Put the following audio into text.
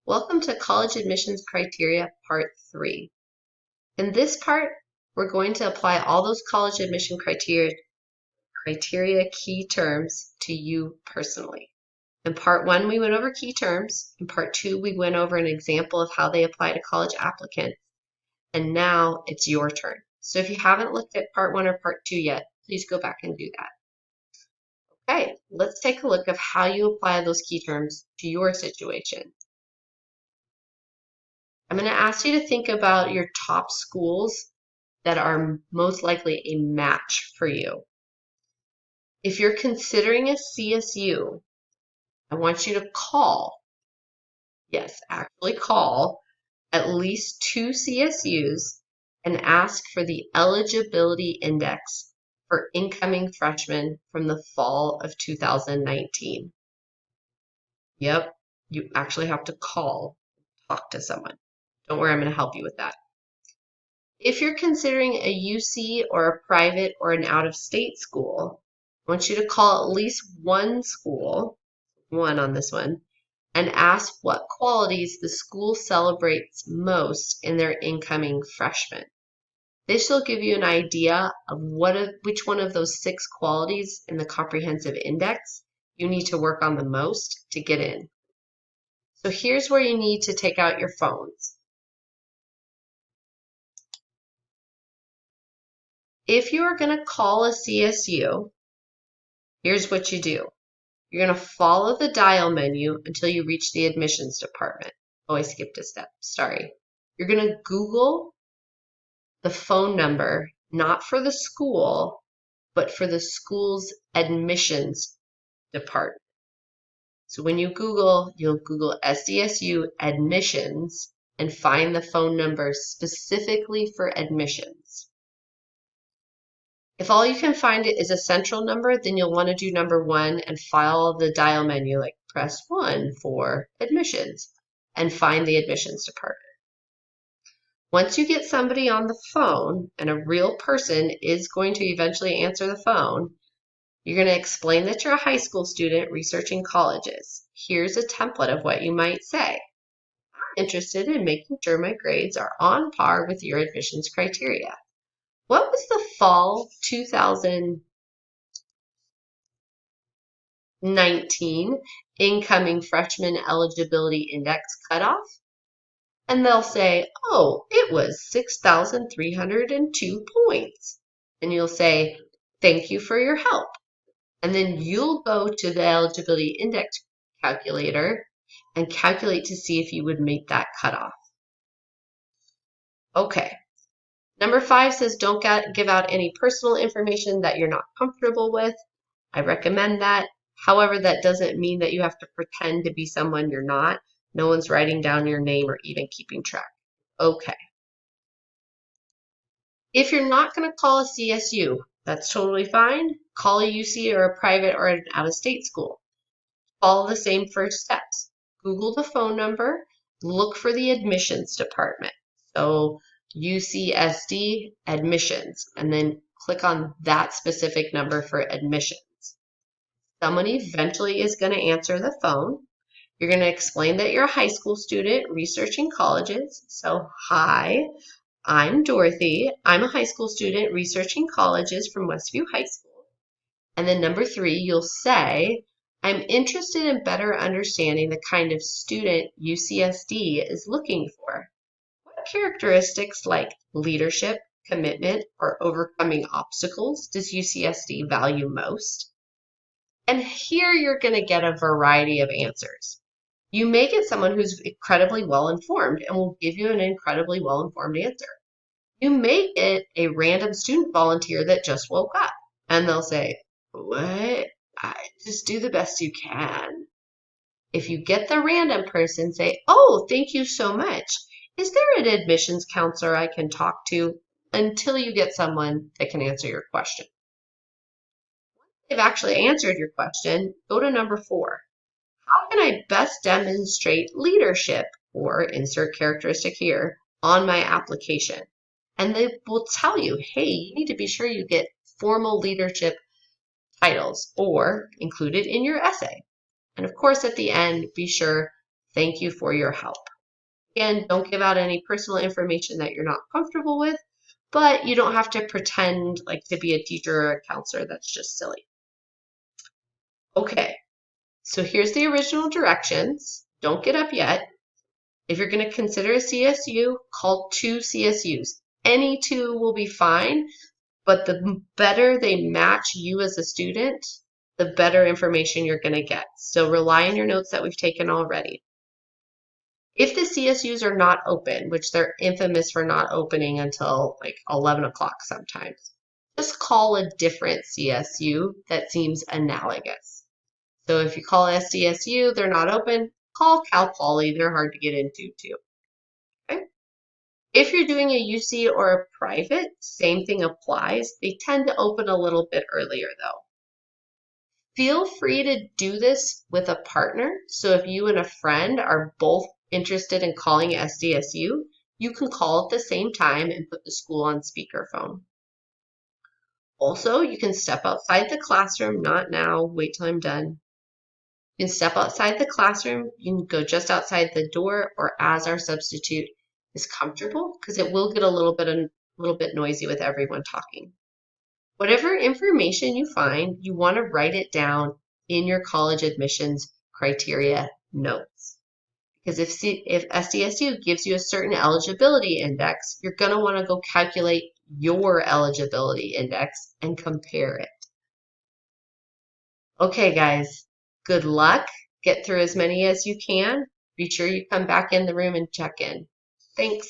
Welcome to College Admissions Criteria Part 3. In this part, we're going to apply all those college admission criteria key terms to you personally. In Part 1, we went over key terms. In Part 2, we went over an example of how they apply to college applicants. And now it's your turn. So if you haven't looked at Part 1 or Part 2 yet, please go back and do that. Okay, let's take a look at how you apply those key terms to your situation. I'm going to ask you to think about your top schools that are most likely a match for you. If you're considering a CSU, I want you to call, yes, actually call at least 2 CSUs and ask for the eligibility index for incoming freshmen from the fall of 2019. Yep, you actually have to call, talk to someone. Don't worry, I'm going to help you with that. If you're considering a UC or a private or an out-of-state school, I want you to call at least one school, one on this one, and ask what qualities the school celebrates most in their incoming freshmen. This will give you an idea of which one of those 6 qualities in the comprehensive index you need to work on the most to get in. So here's where you need to take out your phones. If you are going to call a CSU, here's what you do. You're going to follow the dial menu until you reach the admissions department. Oh, I skipped a step. Sorry. You're going to Google the phone number, not for the school, but for the school's admissions department. So when you Google, you'll Google SDSU admissions and find the phone number specifically for admissions. If all you can find it is a central number, then you'll want to do number 1 and follow the dial menu, like press 1 for admissions and find the admissions department. Once you get somebody on the phone, and a real person is going to eventually answer the phone, you're going to explain that you're a high school student researching colleges. Here's a template of what you might say. I'm interested in making sure my grades are on par with your admissions criteria. What was the fall 2019 incoming freshman eligibility index cutoff? And they'll say, oh, it was 6,302 points. And you'll say, thank you for your help. And then you'll go to the eligibility index calculator and calculate to see if you would meet that cutoff. Okay. Number 5 says don't give out any personal information that you're not comfortable with. I recommend that. However, that doesn't mean that you have to pretend to be someone you're not. No one's writing down your name or even keeping track. Okay. If you're not going to call a CSU, that's totally fine. Call a UC or a private or an out-of-state school. Follow the same first steps. Google the phone number, look for the admissions department. So UCSD admissions, and then click on that specific number for admissions. Someone eventually is going to answer the phone. You're going to explain that you're a high school student researching colleges. So, hi, I'm Dorothy. I'm a high school student researching colleges from Westview High School. And then number 3, you'll say, I'm interested in better understanding the kind of student UCSD is looking for. What characteristics like leadership, commitment, or overcoming obstacles does UCSD value most? And here you're going to get a variety of answers. You may get someone who's incredibly well-informed and will give you an incredibly well-informed answer. You may get a random student volunteer that just woke up and they'll say, what? Just do the best you can. If you get the random person, say, oh, thank you so much. Is there an admissions counselor I can talk to? Until you get someone that can answer your question. Once they've actually answered your question, go to number 4. How can I best demonstrate leadership, or insert characteristic here, on my application? And they will tell you, hey, you need to be sure you get formal leadership titles or included in your essay. And of course, at the end, be sure Thank you for your help. Again, don't give out any personal information that you're not comfortable with, but you don't have to pretend like to be a teacher or a counselor. That's just silly. Okay, so here's the original directions. Don't get up yet. If you're going to consider a CSU, call 2 CSUs. Any 2 will be fine, but the better they match you as a student, the better information you're going to get. So rely on your notes that we've taken already. If the CSUs are not open, which they're infamous for not opening until like 11 o'clock sometimes, just call a different CSU that seems analogous. So if you call SDSU, they're not open, call Cal Poly, they're hard to get into too. Okay? If you're doing a UC or a private, same thing applies. They tend to open a little bit earlier though. Feel free to do this with a partner. So if you and a friend are both interested in calling SDSU, you can call at the same time and put the school on speakerphone. Also, you can step outside the classroom, not now, wait till I'm done. You can step outside the classroom, you can go just outside the door or as our substitute is comfortable because it will get a little bit noisy with everyone talking. Whatever information you find, you want to write it down in your college admissions criteria notes. Because if SDSU gives you a certain eligibility index, you're going to want to go calculate your eligibility index and compare it. Okay, guys, good luck. Get through as many as you can. Be sure you come back in the room and check in. Thanks.